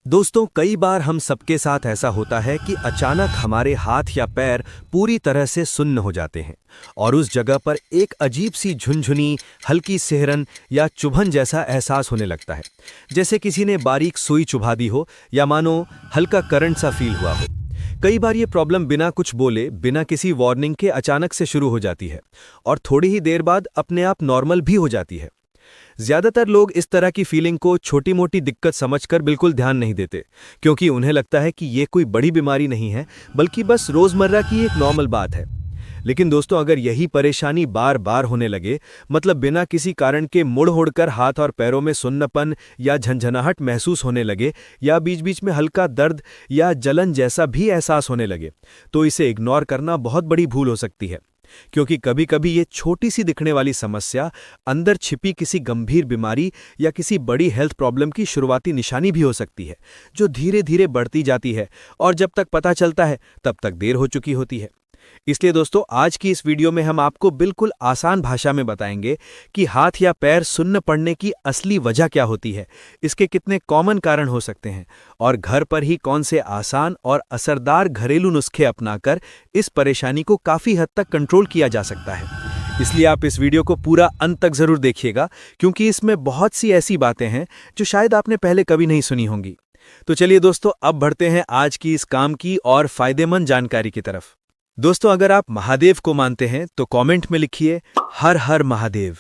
दोस्तों, कई बार हम सबके साथ ऐसा होता है कि अचानक हमारे हाथ या पैर पूरी तरह से सुन्न हो जाते हैं और उस जगह पर एक अजीब सी झुनझुनी, हल्की सिहरन या चुभन जैसा एहसास होने लगता है। जैसे किसी ने बारीक सुई चुभा दी हो या मानो हल्का करंट सा फील हुआ हो। कई बार ये प्रॉब्लम बिना कुछ बोले, बिना किसी वार्निंग के अचानक से शुरू हो जाती है और थोड़ी ही देर बाद अपने आप नॉर्मल भी हो जाती है। ज्यादातर लोग इस तरह की फीलिंग को छोटी मोटी दिक्कत समझकर बिल्कुल ध्यान नहीं देते, क्योंकि उन्हें लगता है कि ये कोई बड़ी बीमारी नहीं है, बल्कि बस रोजमर्रा की एक नॉर्मल बात है। लेकिन दोस्तों, अगर यही परेशानी बार बार होने लगे, मतलब बिना किसी कारण के मुड़ होड़कर हाथ और पैरों में सुन्नपन या झंझनाहट महसूस होने लगे, या बीच बीच में हल्का दर्द या जलन जैसा भी एहसास होने लगे, तो इसे इग्नोर करना बहुत बड़ी भूल हो सकती है। क्योंकि कभी कभी ये छोटी सी दिखने वाली समस्या अंदर छिपी किसी गंभीर बीमारी या किसी बड़ी हेल्थ प्रॉब्लम की शुरुआती निशानी भी हो सकती है, जो धीरे धीरे बढ़ती जाती है और जब तक पता चलता है तब तक देर हो चुकी होती है। इसलिए दोस्तों, आज की इस वीडियो में हम आपको बिल्कुल आसान भाषा में बताएंगे कि हाथ या पैर सुन्न पड़ने की असली वजह क्या होती है, इसके कितने कॉमन कारण हो सकते हैं और घर पर ही कौन से आसान और असरदार घरेलू नुस्खे अपनाकर इस परेशानी को काफी हद तक कंट्रोल किया जा सकता है। इसलिए आप इस वीडियो को पूरा अंत तक जरूर देखिएगा, क्योंकि इसमें बहुत सी ऐसी बातें हैं जो शायद आपने पहले कभी नहीं सुनी होंगी। तो चलिए दोस्तों, अब बढ़ते हैं आज की इस काम की और फायदेमंद जानकारी की तरफ। दोस्तों, अगर आप महादेव को मानते हैं तो कमेंट में लिखिए हर हर महादेव।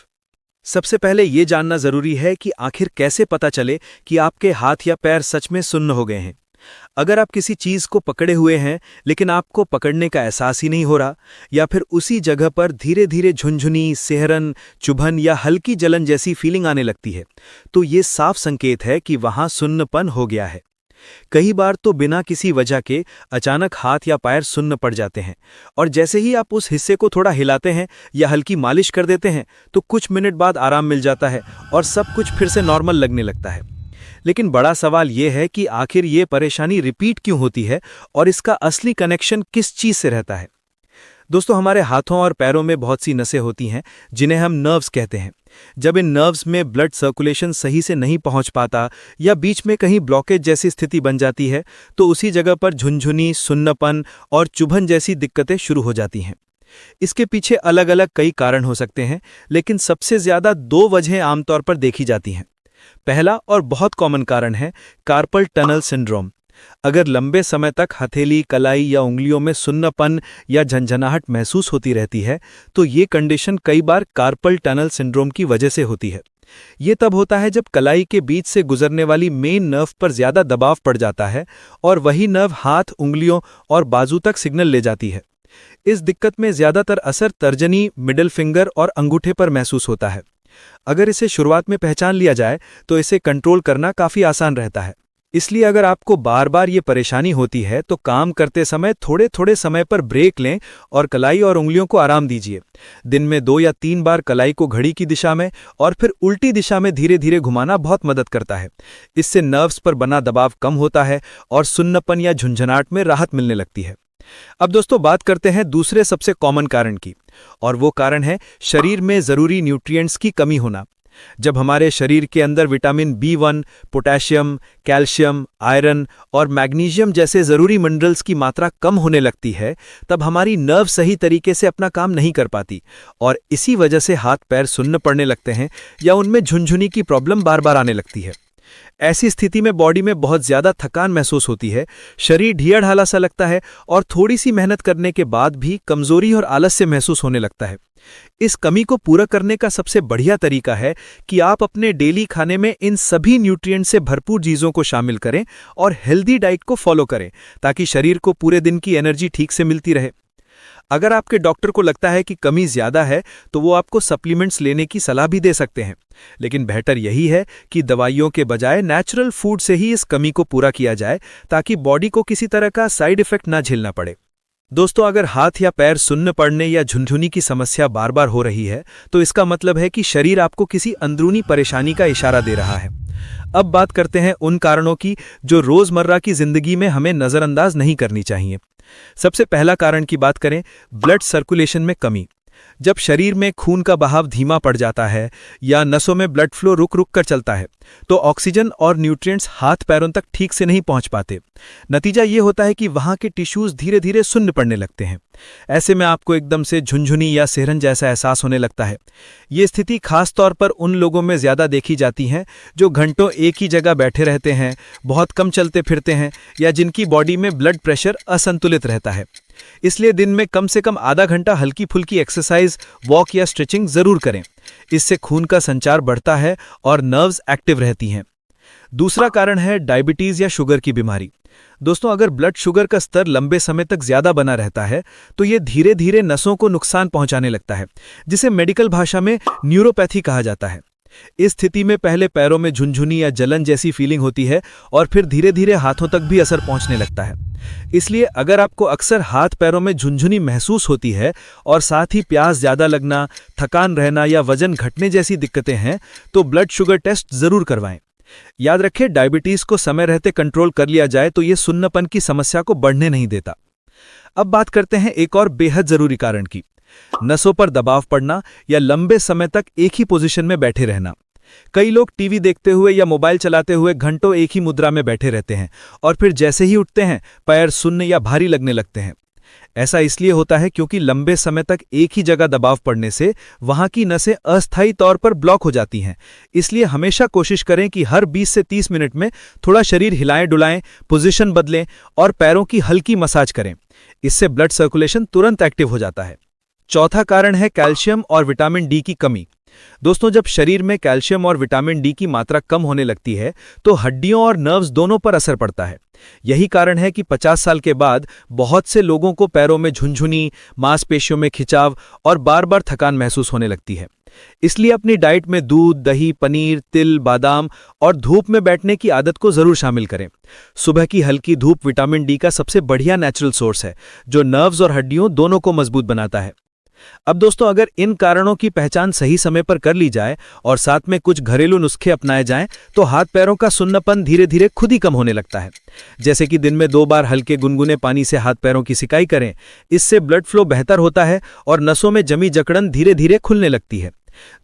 सबसे पहले ये जानना जरूरी है कि आखिर कैसे पता चले कि आपके हाथ या पैर सच में सुन्न हो गए हैं। अगर आप किसी चीज को पकड़े हुए हैं लेकिन आपको पकड़ने का एहसास ही नहीं हो रहा, या फिर उसी जगह पर धीरे धीरे झुनझुनी, सिहरन, चुभन या हल्की जलन जैसी फीलिंग आने लगती है, तो ये साफ संकेत है कि वहां सुन्नपन हो गया है। कई बार तो बिना किसी वजह के अचानक हाथ या पैर सुन्न पड़ जाते हैं, और जैसे ही आप उस हिस्से को थोड़ा हिलाते हैं या हल्की मालिश कर देते हैं तो कुछ मिनट बाद आराम मिल जाता है और सब कुछ फिर से नॉर्मल लगने लगता है। लेकिन बड़ा सवाल यह है कि आखिर ये परेशानी रिपीट क्यों होती है और इसका असली कनेक्शन किस चीज से रहता है। दोस्तों, हमारे हाथों और पैरों में बहुत सी नसें होती हैं जिन्हें हम नर्व्स कहते हैं। जब इन नर्व्स में ब्लड सर्कुलेशन सही से नहीं पहुंच पाता या बीच में कहीं ब्लॉकेज जैसी स्थिति बन जाती है, तो उसी जगह पर झुनझुनी, सुन्नपन और चुभन जैसी दिक्कतें शुरू हो जाती हैं। इसके पीछे अलग अलग कई कारण हो सकते हैं, लेकिन सबसे ज्यादा दो वजहें आमतौर पर देखी जाती हैं। पहला और बहुत कॉमन कारण है कार्पल टनल सिंड्रोम। अगर लंबे समय तक हथेली, कलाई या उंगलियों में सुन्नपन या झंझनाहट महसूस होती रहती है, तो ये कंडीशन कई बार कार्पल टनल सिंड्रोम की वजह से होती है। ये तब होता है जब कलाई के बीच से गुजरने वाली मेन नर्व पर ज्यादा दबाव पड़ जाता है और वही नर्व हाथ, उंगलियों और बाजू तक सिग्नल ले जाती है। इस दिक्कत में ज्यादातर असर तर्जनी, मिडिल फिंगर और अंगूठे पर महसूस होता है। अगर इसे शुरुआत में पहचान लिया जाए तो इसे कंट्रोल करना काफी आसान रहता है। इसलिए अगर आपको बार बार ये परेशानी होती है तो काम करते समय थोड़े थोड़े समय पर ब्रेक लें और कलाई और उंगलियों को आराम दीजिए। दिन में 2 या 3 बार कलाई को घड़ी की दिशा में और फिर उल्टी दिशा में धीरे धीरे घुमाना बहुत मदद करता है। इससे नर्व्स पर बना दबाव कम होता है और सुन्नपन या झुंझुनाहट में राहत मिलने लगती है। अब दोस्तों, बात करते हैं दूसरे सबसे कॉमन कारण की, और वो कारण है शरीर में जरूरी न्यूट्रिएंट्स की कमी होना। जब हमारे शरीर के अंदर vitamin B1, potassium, calcium, iron और मैग्नीशियम जैसे जरूरी मिनरल्स की मात्रा कम होने लगती है, तब हमारी नर्व सही तरीके से अपना काम नहीं कर पाती और इसी वजह से हाथ पैर सुन्न पड़ने लगते हैं या उनमें झुनझुनी की प्रॉब्लम बार बार आने लगती है। ऐसी स्थिति में बॉडी में बहुत ज्यादा थकान महसूस होती है, शरीर ढीलाढाला सा लगता है और थोड़ी सी मेहनत करने के बाद भी कमजोरी और आलस्य महसूस होने लगता है। इस कमी को पूरा करने का सबसे बढ़िया तरीका है कि आप अपने डेली खाने में इन सभी न्यूट्रिएंट से भरपूर चीजों को शामिल करें और हेल्दी डाइट को फॉलो करें, ताकि शरीर को पूरे दिन की एनर्जी ठीक से मिलती रहे। अगर आपके डॉक्टर को लगता है कि कमी ज्यादा है तो वो आपको सप्लीमेंट्स लेने की सलाह भी दे सकते हैं, लेकिन बेहतर यही है कि दवाइयों के बजाय नेचुरल फूड से ही इस कमी को पूरा किया जाए, ताकि बॉडी को किसी तरह का साइड इफेक्ट ना झेलना पड़े। दोस्तों, अगर हाथ या पैर सुन्न पड़ने या झुनझुनी की समस्या बार बार हो रही है तो इसका मतलब है कि शरीर आपको किसी अंदरूनी परेशानी का इशारा दे रहा है। अब बात करते हैं उन कारणों की जो रोजमर्रा की जिंदगी में हमें नजरअंदाज नहीं करनी चाहिए। सबसे पहला कारण की बात करें, ब्लड सर्कुलेशन में कमी। जब शरीर में खून का बहाव धीमा पड़ जाता है या नसों में ब्लड फ्लो रुक रुक कर चलता है तो ऑक्सीजन और न्यूट्रिएंट्स हाथ पैरों तक ठीक से नहीं पहुंच पाते। नतीजा ये होता है कि वहां के टिश्यूज धीरे धीरे सुन्न पड़ने लगते हैं। ऐसे में आपको एकदम से झुनझुनी या सिहरन जैसा एहसास होने लगता है। ये स्थिति खास तौर पर उन लोगों में ज्यादा देखी जाती है जो घंटों एक ही जगह बैठे रहते हैं, बहुत कम चलते फिरते हैं या जिनकी बॉडी में ब्लड प्रेशर असंतुलित रहता है। इसलिए दिन में कम से कम आधा घंटा हल्की फुल्की एक्सरसाइज, वॉक या स्ट्रेचिंग जरूर करें। इससे खून का संचार बढ़ता है और नर्व्स एक्टिव रहती हैं। दूसरा कारण है डायबिटीज या शुगर की बीमारी। दोस्तों, अगर ब्लड शुगर का स्तर लंबे समय तक ज्यादा बना रहता है तो ये धीरे धीरे नसों को नुकसान पहुंचाने लगता है, जिसे मेडिकल भाषा में न्यूरोपैथी कहा जाता है। इस स्थिति में पहले पैरों में झुनझुनी या जलन जैसी फीलिंग होती है और फिर धीरे धीरे हाथों तक भी असर पहुंचने लगता है। इसलिए अगर आपको अक्सर हाथ पैरों में झुनझुनी महसूस होती है और साथ ही प्यास ज्यादा लगना, थकान रहना या वजन घटने जैसी दिक्कतें हैं तो ब्लड शुगर टेस्ट जरूर करवाएं। याद रखें, डायबिटीज को समय रहते कंट्रोल कर लिया जाए तो ये सुन्नपन की समस्या को बढ़ने नहीं देता। अब बात करते हैं एक और बेहद जरूरी कारण की, नसों पर दबाव पड़ना या लंबे समय तक एक ही पोजीशन में बैठे रहना। कई लोग टीवी देखते हुए या मोबाइल चलाते हुए घंटों एक ही मुद्रा में बैठे रहते हैं और फिर जैसे ही उठते हैं पैर सुन्न या भारी लगने लगते हैं। ऐसा इसलिए होता है क्योंकि लंबे समय तक एक ही जगह दबाव पड़ने से वहां की नसें अस्थायी तौर पर ब्लॉक हो जाती हैं। इसलिए हमेशा कोशिश करें कि हर 20 से 30 मिनट में थोड़ा शरीर हिलाएं डुलाएं, पोजीशन बदलें और पैरों की हल्की मसाज करें। इससे ब्लड सर्कुलेशन तुरंत एक्टिव हो जाता है। चौथा कारण है कैल्शियम और विटामिन डी की कमी। दोस्तों, जब शरीर में कैल्शियम और विटामिन डी की मात्रा कम होने लगती है तो हड्डियों और नर्व्स दोनों पर असर पड़ता है। यही कारण है कि 50 साल के बाद बहुत से लोगों को पैरों में झुनझुनी, मांसपेशियों में खिंचाव और बार बार थकान महसूस होने लगती है। इसलिए अपनी डाइट में दूध, दही, पनीर, तिल, बादाम और धूप में बैठने की आदत को जरूर शामिल करें। सुबह की हल्की धूप विटामिन डी का सबसे बढ़िया नेचुरल सोर्स है जो नर्व्स और हड्डियों दोनों को मजबूत बनाता है। अब दोस्तों, अगर इन कारणों की पहचान सही समय पर कर ली जाए और साथ में कुछ घरेलू नुस्खे अपनाए जाएं तो हाथ पैरों का सुन्नपन धीरे धीरे खुद ही कम होने लगता है। जैसे कि दिन में 2 बार हल्के गुनगुने पानी से हाथ पैरों की सिकाई करें। इससे ब्लड फ्लो बेहतर होता है और नसों में जमी जकड़न धीरे धीरे खुलने लगती है।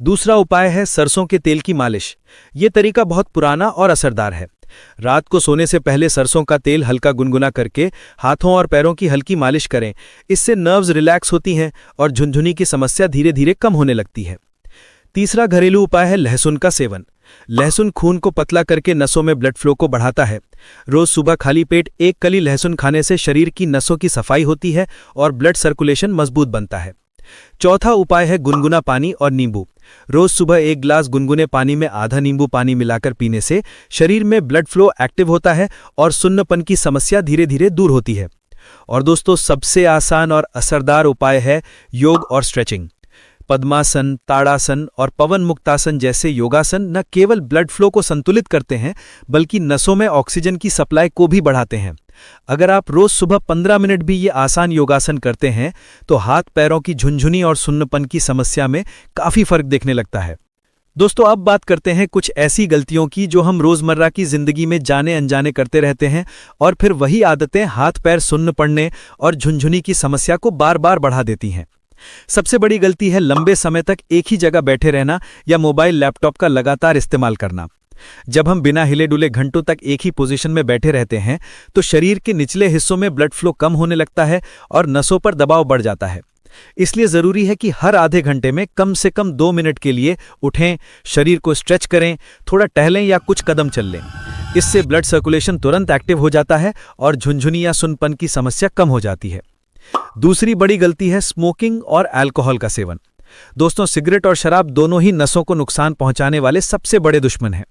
दूसरा उपाय है सरसों के तेल की मालिश। ये तरीका बहुत पुराना और असरदार है। रात को सोने से पहले सरसों का तेल हल्का गुनगुना करके हाथों और पैरों की हल्की मालिश करें। इससे नर्व्स रिलैक्स होती हैं और झुनझुनी की समस्या धीरे धीरे कम होने लगती है। तीसरा घरेलू उपाय है लहसुन का सेवन। लहसुन खून को पतला करके नसों में ब्लड फ्लो को बढ़ाता है। रोज सुबह खाली पेट 1 कली लहसुन खाने से शरीर की नसों की सफाई होती है और ब्लड सर्कुलेशन मजबूत बनता है। चौथा उपाय है गुनगुना पानी और नींबू। रोज सुबह 1 गिलास गुनगुने पानी में आधा नींबू पानी मिलाकर पीने से शरीर में ब्लड फ्लो एक्टिव होता है और सुन्नपन की समस्या धीरे धीरे दूर होती है। और दोस्तों, सबसे आसान और असरदार उपाय है योग और स्ट्रेचिंग। पद्मासन, ताड़ासन और पवन मुक्तासन जैसे योगासन न केवल ब्लड फ्लो को संतुलित करते हैं बल्कि नसों में ऑक्सीजन की सप्लाई को भी बढ़ाते हैं। अगर आप रोज सुबह 15 मिनट भी ये आसान योगासन करते हैं तो हाथ पैरों की झुनझुनी और सुन्नपन की समस्या में काफी फर्क देखने लगता है। दोस्तों, अब बात करते हैं कुछ ऐसी गलतियों की जो हम रोजमर्रा की जिंदगी में जाने अनजाने करते रहते हैं और फिर वही आदतें हाथ पैर सुन्न पड़ने और झुनझुनी की समस्या को बार बार बढ़ा देती हैं। सबसे बड़ी गलती है लंबे समय तक एक ही जगह बैठे रहना या मोबाइल लैपटॉप का लगातार इस्तेमाल करना। जब हम बिना हिले डुले घंटों तक एक ही पोजीशन में बैठे रहते हैं तो शरीर के निचले हिस्सों में ब्लड फ्लो कम होने लगता है और नसों पर दबाव बढ़ जाता है। इसलिए जरूरी है कि हर आधे घंटे में कम से कम 2 मिनट के लिए उठें, शरीर को स्ट्रेच करें, थोड़ा टहलें या कुछ कदम चल लें। इससे ब्लड सर्कुलेशन तुरंत एक्टिव हो जाता है और झुनझुनी या सुन्नपन की समस्या कम हो जाती है। दूसरी बड़ी गलती है स्मोकिंग और अल्कोहल का सेवन। दोस्तों, सिगरेट और शराब दोनों ही नसों को नुकसान पहुंचाने वाले सबसे बड़े दुश्मन हैं।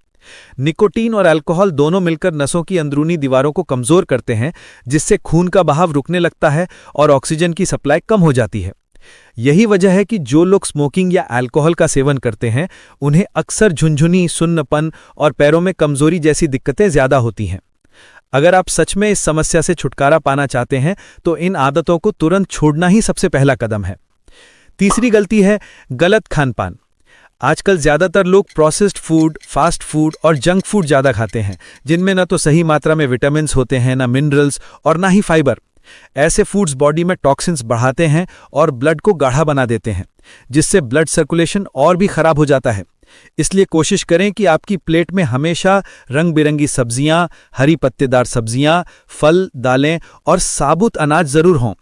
निकोटीन और अल्कोहल दोनों मिलकर नसों की अंदरूनी दीवारों को कमजोर करते हैं, जिससे खून का बहाव रुकने लगता है और ऑक्सीजन की सप्लाई कम हो जाती है। यही वजह है कि जो लोग स्मोकिंग या अल्कोहल का सेवन करते हैं उन्हें अक्सर झुनझुनी, सुन्नपन और पैरों में कमजोरी जैसी दिक्कतें ज्यादा होती हैं। अगर आप सच में इस समस्या से छुटकारा पाना चाहते हैं तो इन आदतों को तुरंत छोड़ना ही सबसे पहला कदम है। तीसरी गलती है गलत खानपान। आजकल ज्यादातर लोग प्रोसेस्ड फूड, फास्ट फूड और जंक फूड ज्यादा खाते हैं, जिनमें न तो सही मात्रा में विटामिन्स होते हैं, न मिनरल्स और ना ही फाइबर। ऐसे फूड्स बॉडी में टॉक्सिन्स बढ़ाते हैं और ब्लड को गाढ़ा बना देते हैं, जिससे ब्लड सर्कुलेशन और भी खराब हो जाता है। इसलिए कोशिश करें कि आपकी प्लेट में हमेशा रंग बिरंगी सब्जियां, हरी पत्तेदार सब्जियां, फल, दालें और साबुत अनाज जरूर हों।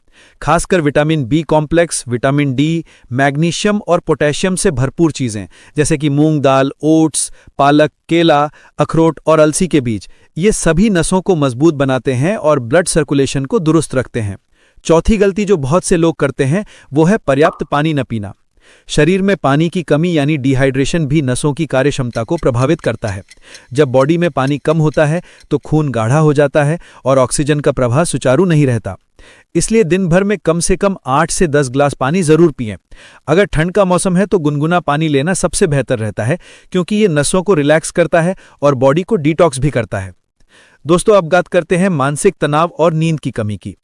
खासकर vitamin B complex, vitamin D, magnesium और पोटेशियम से भरपूर चीज़ें जैसे कि मूंग दाल, ओट्स, पालक, केला, अखरोट और अलसी के बीज, ये सभी नसों को मजबूत बनाते हैं और ब्लड सर्कुलेशन को दुरुस्त रखते हैं। चौथी गलती जो बहुत से लोग करते हैं वो है पर्याप्त पानी न पीना। शरीर में पानी की कमी यानी डिहाइड्रेशन भी नसों की कार्यक्षमता को प्रभावित करता है। जब बॉडी में पानी कम होता है तो खून गाढ़ा हो जाता है और ऑक्सीजन का प्रवाह सुचारू नहीं रहता। इसलिए दिन भर में कम से कम 8 से 10 ग्लास पानी जरूर पिएं। अगर ठंड का मौसम है तो गुनगुना पानी लेना सबसे बेहतर रहता है, क्योंकि ये नसों को रिलैक्स करता है और बॉडी को डिटॉक्स भी करता है। दोस्तों, अब बात करते हैं मानसिक तनाव और नींद की कमी की।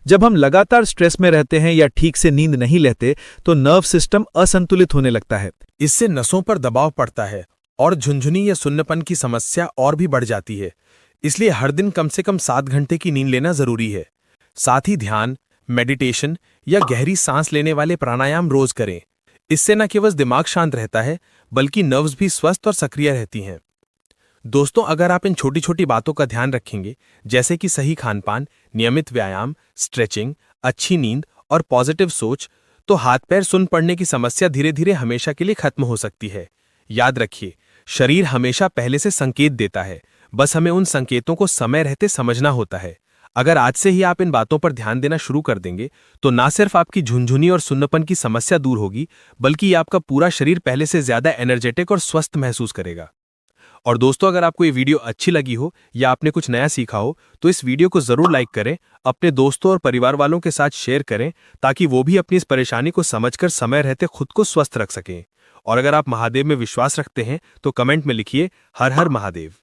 जब हम लगातार स्ट्रेस में रहते हैं या ठीक से नींद नहीं लेते तो नर्व सिस्टम असंतुलित होने लगता है। इससे नसों पर दबाव पड़ता है और झुनझुनी या सुन्नपन की समस्या और भी बढ़ जाती है। इसलिए हर दिन कम से कम 7 घंटे की नींद लेना जरूरी है। साथ ही ध्यान, मेडिटेशन या गहरी सांस लेने वाले प्राणायाम रोज करें। इससे न केवल दिमाग शांत रहता है बल्कि नर्व्स भी स्वस्थ और सक्रिय रहती हैं। दोस्तों, अगर आप इन छोटी छोटी बातों का ध्यान रखेंगे, जैसे कि सही खानपान, नियमित व्यायाम, स्ट्रेचिंग, अच्छी नींद और पॉजिटिव सोच, तो हाथ पैर सुन्न पड़ने की समस्या धीरे धीरे हमेशा के लिए खत्म हो सकती है। याद रखिए, शरीर हमेशा पहले से संकेत देता है, बस हमें उन संकेतों को समय रहते समझना होता है। अगर आज से ही आप इन बातों पर ध्यान देना शुरू कर देंगे तो ना सिर्फ आपकी झुनझुनी और सुन्नपन की समस्या दूर होगी, बल्कि आपका पूरा शरीर पहले से ज्यादा एनर्जेटिक और स्वस्थ महसूस करेगा। और दोस्तों, अगर आपको ये वीडियो अच्छी लगी हो या आपने कुछ नया सीखा हो तो इस वीडियो को जरूर लाइक करें, अपने दोस्तों और परिवार वालों के साथ शेयर करें, ताकि वो भी अपनी इस परेशानी को समझकर समय रहते खुद को स्वस्थ रख सकें। और अगर आप महादेव में विश्वास रखते हैं तो कमेंट में लिखिए हर हर महादेव।